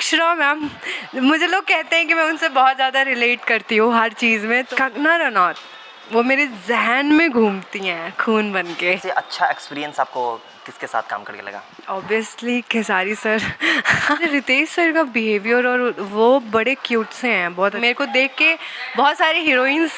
Akshara ma'am, मुझे लोग कहते हैं कि मैं उनसे बहुत ज़्यादा रिलेट करती हूँ हर चीज़ में। कंगना रनौत वो मेरे जहन में घूमती हैं खून बन के। सबसे अच्छा एक्सपीरियंस आपको किसके साथ काम करके लगा? Obviously Khesari sir. Ritesh sir का बिहेवियर और वो बड़े क्यूट से हैं बहुत। मेरे को देख के बहुत सारी हीरोइंस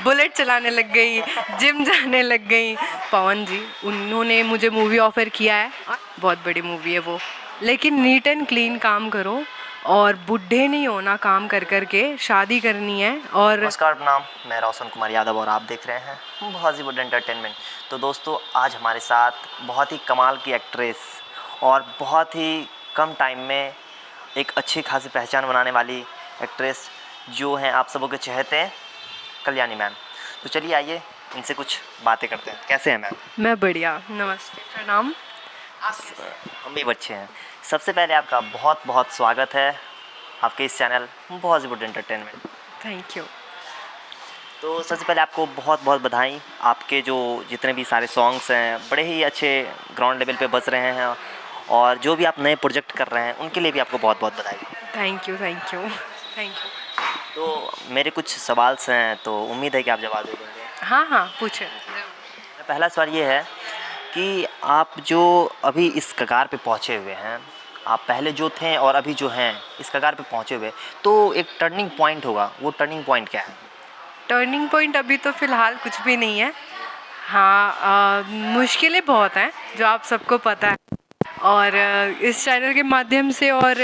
बुलेट चलाने लग गई, जिम जाने लग गई। पवन जी, उन्होंने मुझे मूवी ऑफ़र किया है, बहुत बड़ी मूवी है वो, लेकिन नीट एंड क्लीन काम करो और बूढ़े नहीं होना काम कर कर के, शादी करनी है। और नमस्कार, प्रणाम, मैं रोशन कुमार यादव और आप देख रहे हैं बॉलीवुड एंटरटेनमेंट। तो दोस्तों, आज हमारे साथ बहुत ही कमाल की एक्ट्रेस और बहुत ही कम टाइम में एक अच्छी खासी पहचान बनाने वाली एक्ट्रेस जो हैं आप सबों के चहेते हैं, कल्याणी मैम। तो चलिए आइए इनसे कुछ बातें करते हैं। कैसे हैं मैम? मैं बढ़िया, नमस्ते, प्रणाम। हम भी अच्छे हैं। सबसे पहले आपका बहुत बहुत स्वागत है आपके इस channel Bollywood entertainment. Thank you. तो सबसे पहले आपको बहुत बहुत बधाई। आपके जो जितने भी सारे सॉन्ग्स हैं बड़े ही अच्छे ग्राउंड लेवल पे बज रहे हैं, और जो भी आप नए प्रोजेक्ट कर रहे हैं उनके लिए भी आपको बहुत बहुत बधाई। Thank you thank you thank you. तो मेरे कुछ सवाल हैं, तो उम्मीद है कि आप जवाब दे देंगे। हाँ हाँ, पूछें। पहला सवाल ये है कि आप जो अभी इस कगार पे पहुँचे हुए हैं, आप पहले जो थे और अभी जो हैं इस कगार पे पहुँचे हुए, तो एक टर्निंग पॉइंट होगा, वो टर्निंग पॉइंट क्या है? टर्निंग पॉइंट अभी तो फ़िलहाल कुछ भी नहीं है। हाँ, मुश्किलें बहुत हैं जो आप सबको पता है, और इस चैनल के माध्यम से और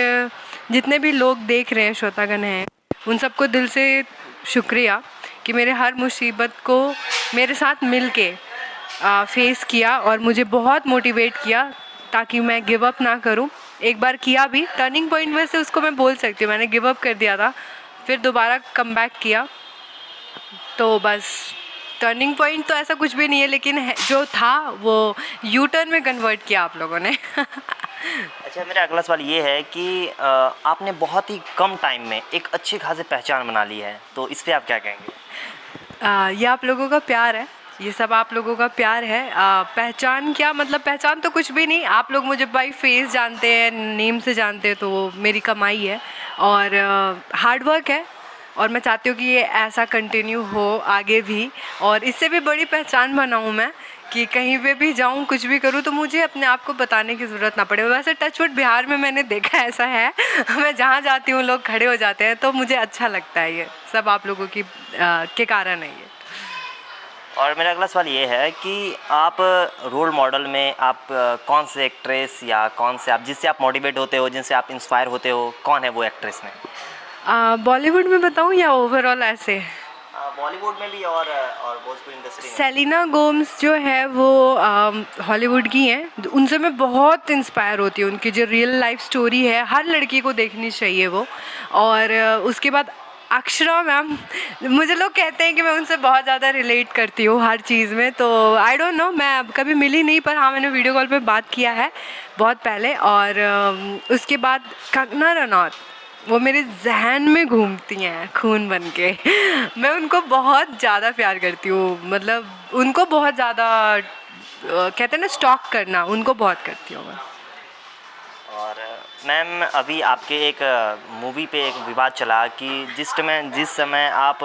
जितने भी लोग देख रहे हैं, श्रोतागण हैं, उन सबको दिल से शुक्रिया कि मेरे हर मुसीबत को मेरे साथ मिल के फेस किया और मुझे बहुत मोटिवेट किया ताकि मैं गिव अप ना करूं। एक बार किया भी, टर्निंग पॉइंट में से उसको मैं बोल सकती हूँ, मैंने गिव अप कर दिया था, फिर दोबारा कम बैक किया। तो बस टर्निंग पॉइंट तो ऐसा कुछ भी नहीं है, लेकिन जो था वो यू टर्न में कन्वर्ट किया आप लोगों ने। अच्छा, मेरा अगला सवाल ये है कि आपने बहुत ही कम टाइम में एक अच्छी खासी पहचान बना ली है, तो इस पर आप क्या कहेंगे? ये आप लोगों का प्यार है, ये सब आप लोगों का प्यार है। पहचान क्या मतलब, पहचान तो कुछ भी नहीं। आप लोग मुझे बाई फेस जानते हैं, नेम से जानते हैं, तो वो मेरी कमाई है और हार्ड वर्क है, और मैं चाहती हूँ कि ये ऐसा कंटिन्यू हो आगे भी, और इससे भी बड़ी पहचान बनाऊँ मैं, कि कहीं पे भी जाऊँ, कुछ भी करूँ, तो मुझे अपने आप को बताने की ज़रूरत ना पड़े। वैसे टचवुड बिहार में मैंने देखा ऐसा है, मैं जहाँ जाती हूँ लोग खड़े हो जाते हैं, तो मुझे अच्छा लगता है। ये सब आप लोगों की के कारण है ये। और मेरा अगला सवाल ये है कि आप रोल मॉडल में आप कौन से एक्ट्रेस या कौन से आप जिससे आप मोटिवेट होते हो, जिनसे आप इंस्पायर होते हो, कौन है वो एक्ट्रेस में? बॉलीवुड में बताऊँ या ओवरऑल ऐसे? बॉलीवुड में भी और भोजपुरी इंडस्ट्री में। सेलिना गोम्स जो है वो हॉलीवुड की हैं, उनसे मैं बहुत इंस्पायर होती हूँ। उनकी जो रियल लाइफ स्टोरी है, हर लड़की को देखनी चाहिए वो। और उसके बाद अक्षरा मैम, मुझे लोग कहते हैं कि मैं उनसे बहुत ज़्यादा रिलेट करती हूँ हर चीज़ में, तो आई डोंट नो, मैं अब कभी मिली नहीं, पर हाँ मैंने वीडियो कॉल पे बात किया है बहुत पहले। और उसके बाद कंगना रनौत, वो मेरे जहन में घूमती हैं खून बन के। मैं उनको बहुत ज़्यादा प्यार करती हूँ, मतलब उनको बहुत ज़्यादा कहते हैं ना, स्टॉक करना, उनको बहुत करती हूँ मैं। और मैम, अभी आपके एक मूवी पे एक विवाद चला कि जिस समय आप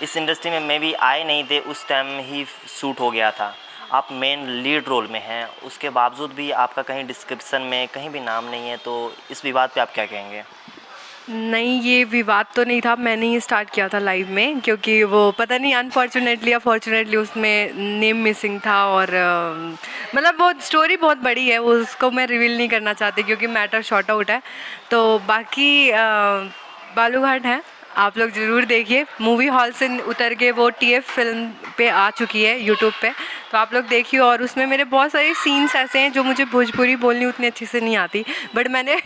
इस इंडस्ट्री में मे बी आए नहीं थे, उस टाइम ही शूट हो गया था। आप मेन लीड रोल में हैं, उसके बावजूद भी आपका कहीं डिस्क्रिप्शन में कहीं भी नाम नहीं है, तो इस विवाद पे आप क्या कहेंगे? नहीं, ये विवाद तो नहीं था, मैंने ही स्टार्ट किया था लाइव में, क्योंकि वो पता नहीं अनफॉर्चुनेटली या फॉर्चुनेटली उसमें नेम मिसिंग था। और मतलब वो स्टोरी बहुत बड़ी है, उसको मैं रिवील नहीं करना चाहती क्योंकि मैटर शॉर्ट आउट है। तो बाकी बालूघाट है, आप लोग ज़रूर देखिए। मूवी हॉल से उतर के वो TF फिल्म पे आ चुकी है यूट्यूब पे, तो आप लोग देखिए। और उसमें मेरे बहुत सारे सीन्स ऐसे हैं जो मुझे भोजपुरी बोलनी उतनी अच्छे से नहीं आती, बट मैंने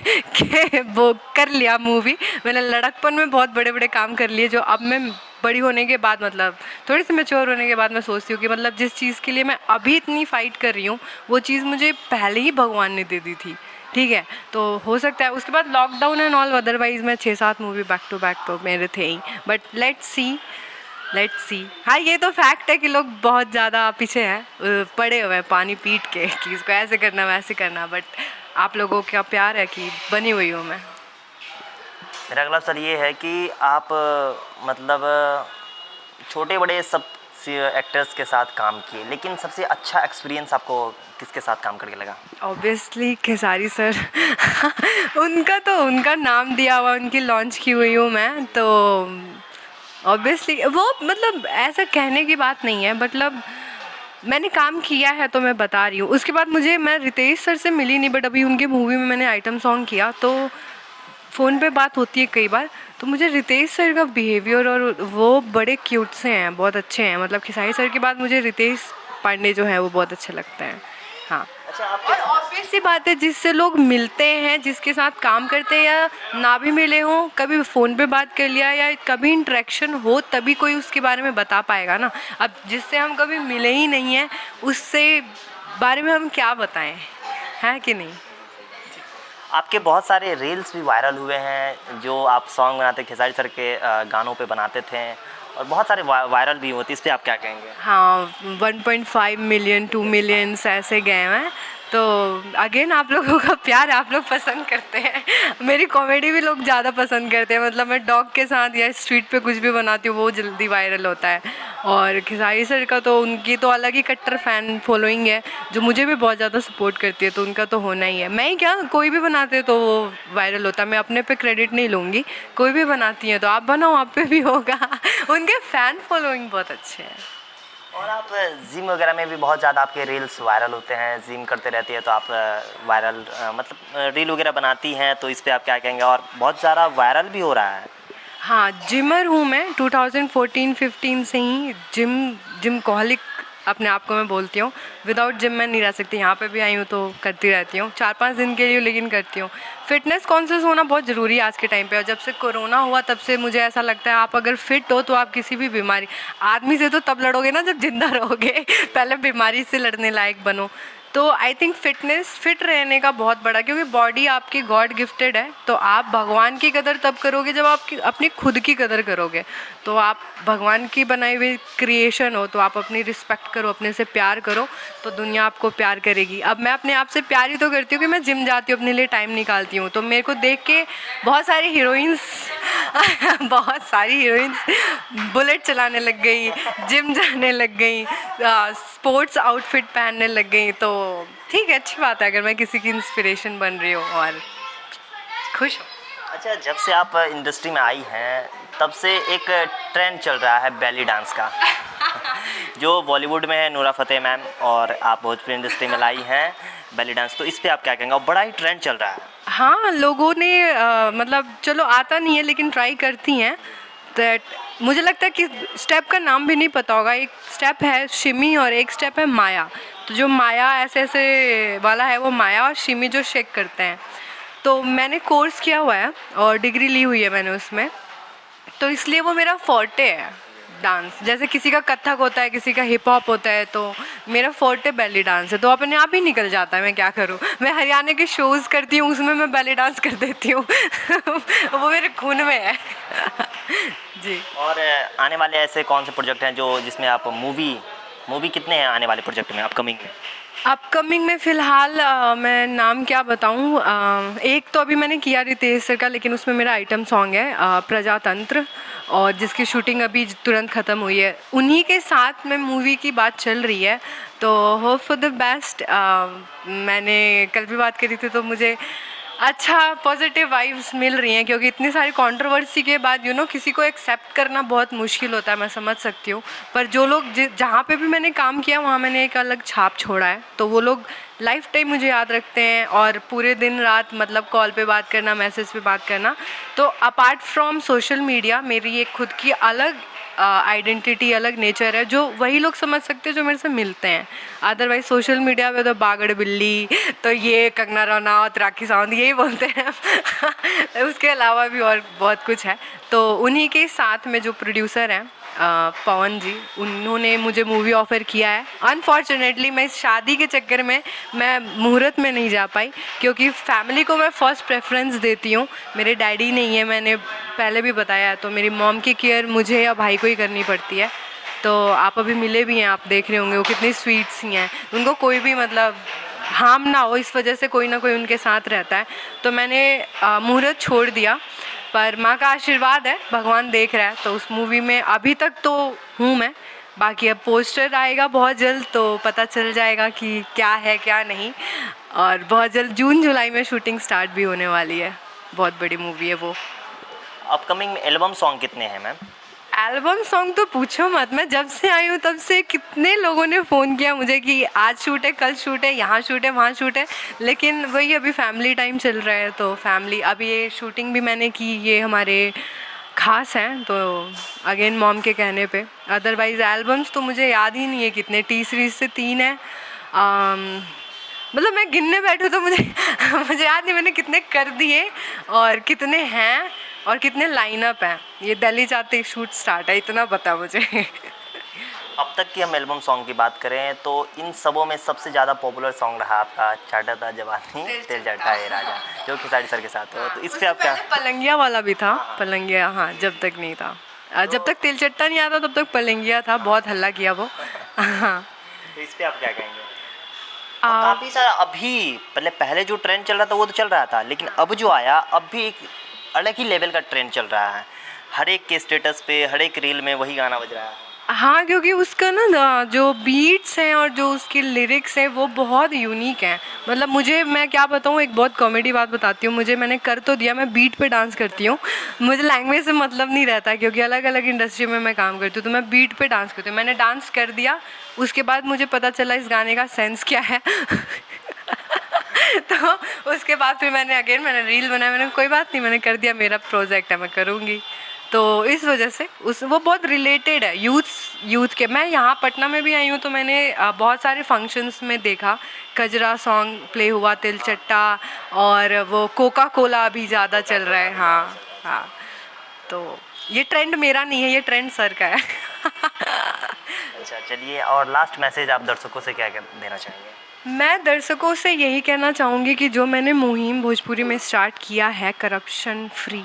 वो कर लिया मूवी। मैंने लड़कपन में बहुत बड़े बड़े काम कर लिए, जो अब मैं बड़ी होने के बाद, मतलब थोड़ी सी मैच्योर होने के बाद मैं सोचती हूँ कि मतलब जिस चीज़ के लिए मैं अभी इतनी फ़ाइट कर रही हूँ, वो चीज़ मुझे पहले ही भगवान ने दे दी थी। ठीक है, तो हो सकता है उसके बाद लॉकडाउन एंड ऑल, अदरवाइज़ मैं 6-7 मूवी बैक टू बैक तो मेरे थे ही, but let's see. Let's see. हाँ, ये तो फैक्ट है कि लोग बहुत ज़्यादा पीछे हैं, पड़े हुए हैं पानी पीट के कि इसको ऐसे करना वैसे करना, बट आप लोगों का प्यार है कि बनी हुई हूँ मैं। मेरा अगला सर ये है कि आप मतलब छोटे बड़े सब एक्टर्स के साथ काम किए, लेकिन सबसे अच्छा एक्सपीरियंस आपको किसके साथ काम करके लगा? Obviously Khesari sir. उनका नाम दिया हुआ, उनकी लॉन्च की हुई हूँ मैं, तो ऑब्वियसली वो मतलब ऐसा कहने की बात नहीं है, मतलब मैंने काम किया है तो मैं बता रही हूँ। उसके बाद मैं रितेश सर से मिली नहीं, बट अभी उनके मूवी में मैंने आइटम सॉन्ग किया, तो फ़ोन पे बात होती है कई बार, तो मुझे रितेश सर का बिहेवियर और वो बड़े क्यूट से हैं, बहुत अच्छे हैं। मतलब खेसारी सर के बाद मुझे रितेश पांडे जो हैं वो बहुत अच्छे लगते हैं। हाँ, अच्छा, और ऑब्वियस सी बात है, जिससे लोग मिलते हैं, जिसके साथ काम करते हैं या ना भी मिले हों, कभी फ़ोन पे बात कर लिया या कभी इंटरेक्शन हो, तभी कोई उसके बारे में बता पाएगा ना। अब जिससे हम कभी मिले ही नहीं हैं, उससे बारे में हम क्या बताएं, है कि नहीं? आपके बहुत सारे रील्स भी वायरल हुए हैं, जो आप सॉन्ग बनाते खेसारी सर के गानों पे बनाते थे, और बहुत सारे वायरल भी होती, इस पर आप क्या कहेंगे? हाँ, 1.5 मिलियन 2 मिलियंस ऐसे गए हैं। तो अगेन आप लोगों का प्यार, आप लोग पसंद करते हैं। मेरी कॉमेडी भी लोग ज़्यादा पसंद करते हैं, मतलब मैं डॉग के साथ या स्ट्रीट पे कुछ भी बनाती हूँ वो जल्दी वायरल होता है। और खेसारी सर का तो उनकी तो अलग ही कट्टर फ़ैन फॉलोइंग है, जो मुझे भी बहुत ज़्यादा सपोर्ट करती है, तो उनका तो होना ही है। मैं ही क्या, कोई भी बनाते हैं तो वो वायरल होता है। मैं अपने पे क्रेडिट नहीं लूँगी, कोई भी बनाती हैं तो आप बनाओ, आप पे भी होगा। उनके फ़ैन फॉलोइंग बहुत अच्छे हैं। और आप जिम वगैरह में भी बहुत ज़्यादा आपके रील्स वायरल होते हैं, जिम करते रहती है तो आप वायरल मतलब रील वगैरह बनाती हैं, तो इस पे आप क्या कहेंगे? और बहुत ज़्यादा वायरल भी हो रहा है। हाँ, जिमर हूँ मैं 2014-15 से ही, जिमकोहलिक अपने आप को मैं बोलती हूँ। विदाउट जिम मैं नहीं रह सकती। यहाँ पे भी आई हूँ तो करती रहती हूँ, 4-5 दिन के लिए, लेकिन करती हूँ। फ़िटनेस कॉन्शियस होना बहुत ज़रूरी है आज के टाइम पे, और जब से कोरोना हुआ तब से मुझे ऐसा लगता है आप अगर फिट हो तो आप किसी भी बीमारी, आदमी से तो तब लड़ोगे ना जब जिंदा रहोगे। पहले बीमारी से लड़ने लायक बनो। तो आई थिंक फिट रहने का बहुत बड़ा, क्योंकि बॉडी आपकी गॉड गिफ्टेड है, तो आप भगवान की कदर तब करोगे जब आप अपनी खुद की कदर करोगे। तो आप भगवान की बनाई हुई क्रिएशन हो, तो आप अपनी रिस्पेक्ट करो, अपने से प्यार करो, तो दुनिया आपको प्यार करेगी। अब मैं अपने आप से प्यार ही तो करती हूँ कि मैं जिम जाती हूँ, अपने लिए टाइम निकालती हूँ, तो मेरे को देख के बहुत सारी हीरोइंस बुलेट चलाने लग गई, जिम जाने लग गई, स्पोर्ट्स आउटफिट पहनने लग गई। तो ठीक है, अच्छी बात है अगर मैं किसी की इंस्पिरेशन बन रही हूँ और खुश हूँ। अच्छा, जब से आप इंडस्ट्री में आई हैं तब से एक ट्रेंड चल रहा है बेली डांस का। जो बॉलीवुड में है नूरा फतेही मैम, और आप भोजपुरी इंडस्ट्री में लाई हैं बेली डांस, तो इस पे आप क्या कहेंगे? और बड़ा ही ट्रेंड चल रहा है। हाँ, लोगों ने मतलब चलो आता नहीं है लेकिन ट्राई करती हैं। दैट मुझे लगता है कि स्टेप का नाम भी नहीं पता होगा। एक स्टेप है शिमी और एक स्टेप है माया। तो जो माया ऐसे ऐसे वाला है वो माया, और शिमी जो शेक करते हैं। तो मैंने कोर्स किया हुआ है और डिग्री ली हुई है मैंने उसमें, तो इसलिए वो मेरा फोर्टे है डांस। जैसे किसी का कथक होता है, किसी का हिप हॉप होता है, तो मेरा फोर्टे बेली डांस है, तो अपने आप ही निकल जाता है। मैं क्या करूँ, मैं हरियाणा के शोज़ करती हूँ, उसमें मैं बेली डांस कर देती हूँ। वो मेरे खून में है। जी। और आने वाले ऐसे कौन से प्रोजेक्ट हैं जो जिसमें आप मूवी कितने हैं आने वाले प्रोजेक्ट में अपकमिंग में? अपकमिंग में फ़िलहाल मैं नाम क्या बताऊँ, एक तो अभी मैंने किया रितेश सर का, लेकिन उसमें मेरा आइटम सॉन्ग है प्रजातंत्र, और जिसकी शूटिंग अभी तुरंत ख़त्म हुई है। उन्हीं के साथ में मूवी की बात चल रही है, तो होप फॉर द बेस्ट। मैंने कल भी बात करी थी, तो मुझे अच्छा पॉजिटिव वाइब्स मिल रही हैं, क्योंकि इतनी सारी कंट्रोवर्सी के बाद किसी को एक्सेप्ट करना बहुत मुश्किल होता है, मैं समझ सकती हूँ। पर जो लोग जहाँ पे भी मैंने काम किया वहाँ मैंने एक अलग छाप छोड़ा है, तो वो लोग लाइफ टाइम मुझे याद रखते हैं। और पूरे दिन रात मतलब कॉल पे बात करना, मैसेज पे बात करना, तो अपार्ट फ्रॉम सोशल मीडिया मेरी एक खुद की अलग आइडेंटिटी, अलग नेचर है, जो वही लोग समझ सकते हैं जो मेरे से मिलते हैं। अदरवाइज सोशल मीडिया पे तो बागड़ बिल्ली, तो ये कंगना रनौत, राखी सावंत यही बोलते हैं। उसके अलावा भी और बहुत कुछ है। तो उन्हीं के साथ में जो प्रोड्यूसर हैं पवन जी, उन्होंने मुझे मूवी ऑफ़र किया है। अनफॉर्चुनेटली मैं इस शादी के चक्कर में मैं मुहूर्त में नहीं जा पाई, क्योंकि फैमिली को मैं फ़र्स्ट प्रेफरेंस देती हूँ। मेरे डैडी नहीं है, मैंने पहले भी बताया, तो मेरी मॉम की केयर मुझे या भाई को ही करनी पड़ती है। तो आप अभी मिले भी हैं, आप देख रहे होंगे वो कितनी स्वीट सी हैं, उनको कोई भी मतलब हार्म ना हो इस वजह से कोई ना कोई उनके साथ रहता है। तो मैंने मुहूर्त छोड़ दिया, पर माँ का आशीर्वाद है, भगवान देख रहा है। तो उस मूवी में अभी तक तो हूँ मैं, बाकी अब पोस्टर आएगा बहुत जल्द तो पता चल जाएगा कि क्या है क्या नहीं। और बहुत जल्द जून जुलाई में शूटिंग स्टार्ट भी होने वाली है, बहुत बड़ी मूवी है वो। अपकमिंग में एल्बम सॉन्ग कितने हैं मैम? एल्बम सॉन्ग तो पूछो मत, मैं जब से आई हूँ तब से कितने लोगों ने फ़ोन किया मुझे कि आज शूट है, कल शूट है, यहाँ शूट है, वहाँ शूट है, लेकिन वही अभी फैमिली टाइम चल रहा है। तो फैमिली, अभी ये शूटिंग भी मैंने की, ये हमारे खास हैं तो अगेन मॉम के कहने पे। अदरवाइज़ एल्बम्स तो मुझे याद ही नहीं है कितने, टी सीरीज़ से 3 है। मतलब मैं गिनने बैठूँ तो मुझे मुझे याद नहीं मैंने कितने कर दिए और कितने हैं और कितने लाइनअप हैं। ये दिल्ली जाते शूट स्टार्ट है, इतना पता मुझे। अब तक की हम एल्बम सॉन्ग की बात करें तो इन सबों में सबसे ज़्यादा पॉपुलर सॉन्ग रहा आपका चाटता जवानी तेल चट्टा है राजा, जो खेसारी सर के साथ हो। तो इस पे आप क्या? पलंगिया वाला भी था, पलंगिया, हाँ, जब तक नहीं था, जब तक तेल चट्टा नहीं आता तब तक पलंगिया था, बहुत हल्ला किया वो। हाँ, तो इस पे आप क्या कहेंगे? काफ़ी सारा अभी पहले जो ट्रेंड चल रहा था वो तो चल रहा था, लेकिन अब जो आया अब भी एक अलग ही लेवल का ट्रेंड चल रहा है। हर एक के स्टेटस पे, हर एक रील में वही गाना बज रहा है। हाँ, क्योंकि उसका ना जो बीट्स हैं और जो उसकी लिरिक्स हैं वो बहुत यूनिक हैं। मतलब मुझे, मैं क्या बताऊँ, एक बहुत कॉमेडी बात बताती हूँ। मैंने कर तो दिया, मैं बीट पे डांस करती हूँ, मुझे लैंग्वेज से मतलब नहीं रहता, क्योंकि अलग अलग इंडस्ट्री में मैं काम करती हूँ, तो मैं बीट पे डांस करती हूँ। मैंने डांस कर दिया, उसके बाद मुझे पता चला इस गाने का सेंस क्या है। तो उसके बाद फिर मैंने रील बनाया, मैंने कोई बात नहीं, मैंने कर दिया, मेरा प्रोजेक्ट है, मैं करूँगी। तो इस वजह से वो बहुत रिलेटेड है यूथ के। मैं यहाँ पटना में भी आई हूँ तो मैंने बहुत सारे फंक्शंस में देखा, कजरा सॉन्ग प्ले हुआ, तिल चट्टा, और वो कोका कोला अभी ज़्यादा चल रहा है। हाँ हाँ, तो ये ट्रेंड मेरा नहीं है, ये ट्रेंड सर का है। अच्छा, चलिए, और लास्ट मैसेज आप दर्शकों से क्या देना चाहेंगे? मैं दर्शकों से यही कहना चाहूँगी कि जो मैंने मुहिम भोजपुरी में स्टार्ट किया है, करप्शन फ्री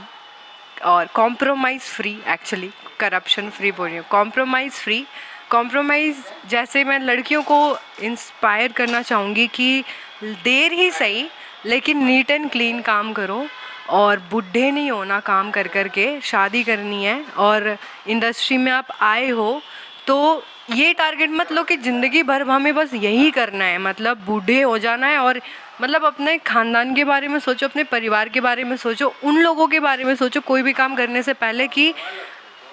और compromise free, actually corruption free बोल रही हूँ, कॉम्प्रोमाइज़ फ्री। कॉम्प्रोमाइज़ जैसे मैं लड़कियों को इंस्पायर करना चाहूँगी कि देर ही सही लेकिन नीट एंड क्लीन काम करो, और बूढ़े नहीं होना काम कर कर के, शादी करनी है। और इंडस्ट्री में आप आए हो तो ये टारगेट मत लो कि ज़िंदगी भर हमें बस यही करना है, मतलब बूढ़े हो जाना है, और मतलब अपने ख़ानदान के बारे में सोचो, अपने परिवार के बारे में सोचो, उन लोगों के बारे में सोचो कोई भी काम करने से पहले कि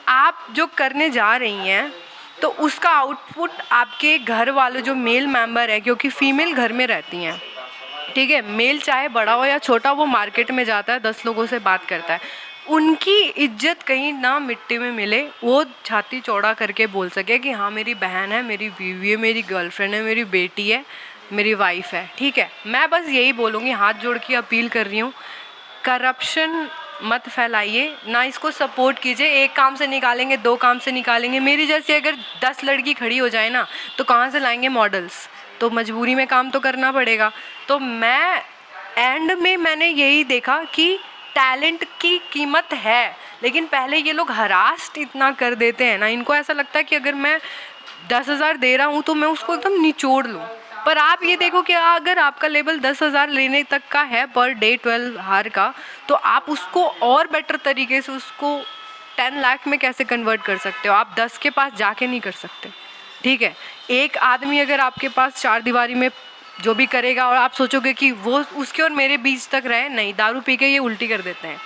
आप जो करने जा रही हैं तो उसका आउटपुट आपके घर वाले जो मेल मेंबर है, क्योंकि फीमेल घर में रहती हैं, ठीक है, मेल चाहे बड़ा हो या छोटा, वो मार्केट में जाता है, 10 लोगों से बात करता है, उनकी इज्जत कहीं ना मिट्टी में मिले, वो छाती चौड़ा करके बोल सके कि हाँ मेरी बहन है, मेरी बीवी है, मेरी गर्लफ्रेंड है, मेरी बेटी है, मेरी वाइफ है, ठीक है। मैं बस यही बोलूँगी, हाथ जोड़ के अपील कर रही हूँ, करप्शन मत फैलाइए, ना इसको सपोर्ट कीजिए। एक काम से निकालेंगे, 2 काम से निकालेंगे, मेरी जैसी अगर 10 लड़की खड़ी हो जाए ना तो कहाँ से लाएंगे मॉडल्स, तो मजबूरी में काम तो करना पड़ेगा। तो मैं एंड में मैंने यही देखा कि टैलेंट की कीमत है, लेकिन पहले ये लोग हरास्ट इतना कर देते हैं ना, इनको ऐसा लगता है कि अगर मैं 10,000 दे रहा हूँ तो मैं उसको एकदम निचोड़ लूँ। पर आप ये देखो कि अगर आपका लेवल 10,000 लेने तक का है पर डे 12 आवर का, तो आप उसको और बेटर तरीके से उसको 10 लाख में कैसे कन्वर्ट कर सकते हो। आप 10 के पास जाके नहीं कर सकते, ठीक है। एक आदमी अगर आपके पास 4 दीवारी में जो भी करेगा और आप सोचोगे कि वो उसके और मेरे बीच तक रहे, नहीं, दारू पी के ये उल्टी कर देते हैं।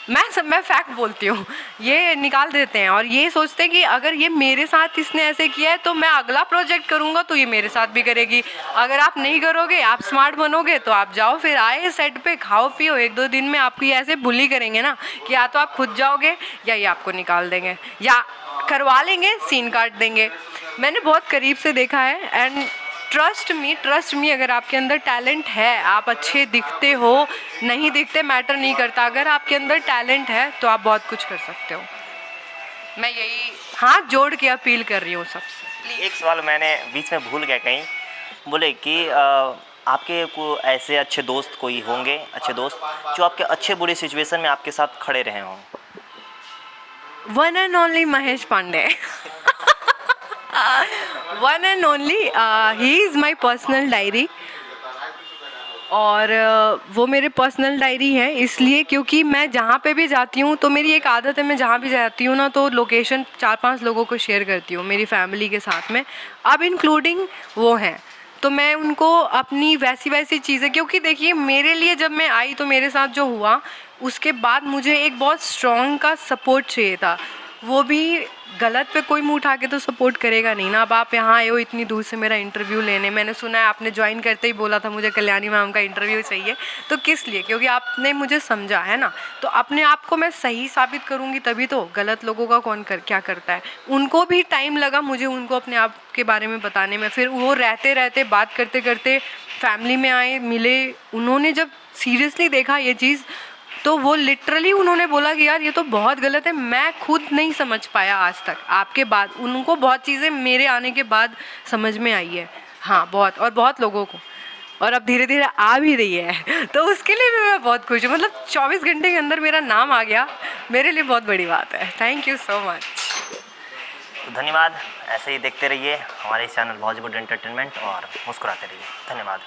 मैं फैक्ट बोलती हूँ, ये निकाल देते हैं और ये सोचते हैं कि अगर ये मेरे साथ इसने ऐसे किया है तो मैं अगला प्रोजेक्ट करूँगा तो ये मेरे साथ भी करेगी। अगर आप नहीं करोगे, आप स्मार्ट बनोगे तो आप जाओ, फिर आए सेट पे, खाओ पियो, 1-2 दिन में आपकी ऐसे बुली करेंगे ना कि या तो आप खुद जाओगे या ये आपको निकाल देंगे या करवा लेंगे, सीन काट देंगे। मैंने बहुत करीब से देखा है एंड ट्रस्ट मी, अगर आपके अंदर टैलेंट है, आप अच्छे दिखते हो, नहीं दिखते मैटर नहीं करता, अगर आपके अंदर टैलेंट है तो आप बहुत कुछ कर सकते हो। मैं यही हाथ जोड़ के अपील कर रही हूँ सबसे। एक सवाल मैंने बीच में भूल गया कहीं, बोले कि आपके को ऐसे अच्छे दोस्त कोई होंगे, अच्छे दोस्त जो आपके अच्छे बुरे सिचुएशन में आपके साथ खड़े रहे हों? One and only Mahesh Pandey. One and only, he is my personal diary. और वो मेरे पर्सनल डायरी है इसलिए क्योंकि मैं जहाँ पे भी जाती हूँ तो मेरी एक आदत है, मैं जहाँ भी जाती हूँ ना तो लोकेशन 4-5 लोगों को शेयर करती हूँ मेरी फैमिली के साथ में, अब इंक्लूडिंग वो हैं। तो मैं उनको अपनी वैसी चीज़ें, क्योंकि देखिए मेरे लिए जब मैं आई तो मेरे साथ जो हुआ उसके बाद मुझे एक बहुत स्ट्रॉन्ग का सपोर्ट चाहिए था। वो भी गलत पे कोई मुंह उठा के तो सपोर्ट करेगा नहीं ना। अब आप यहाँ आए हो इतनी दूर से मेरा इंटरव्यू लेने, मैंने सुना है आपने ज्वाइन करते ही बोला था मुझे कल्याणी मैम का इंटरव्यू चाहिए, तो किस लिए? क्योंकि आपने मुझे समझा है ना। तो अपने आप को मैं सही साबित करूँगी तभी तो, गलत लोगों का कौन क्या करता है। उनको भी टाइम लगा मुझे उनको अपने आप के बारे में बताने में, फिर वो रहते रहते बात करते करते फैमिली में आए, मिले, उन्होंने जब सीरियसली देखा ये चीज़ तो वो लिटरली उन्होंने बोला कि यार ये तो बहुत गलत है। मैं खुद नहीं समझ पाया आज तक, आपके बाद उनको बहुत चीज़ें मेरे आने के बाद समझ में आई है। हाँ बहुत, और बहुत लोगों को, और अब धीरे धीरे आ भी रही है। तो उसके लिए भी मैं बहुत खुश हूँ। मतलब 24 घंटे के अंदर मेरा नाम आ गया, मेरे लिए बहुत बड़ी बात है। Thank you so much. तो धन्यवाद, ऐसे ही देखते रहिए हमारे चैनल बॉलीवुड एंटरटेनमेंट और मुस्कुराते रहिए। धन्यवाद।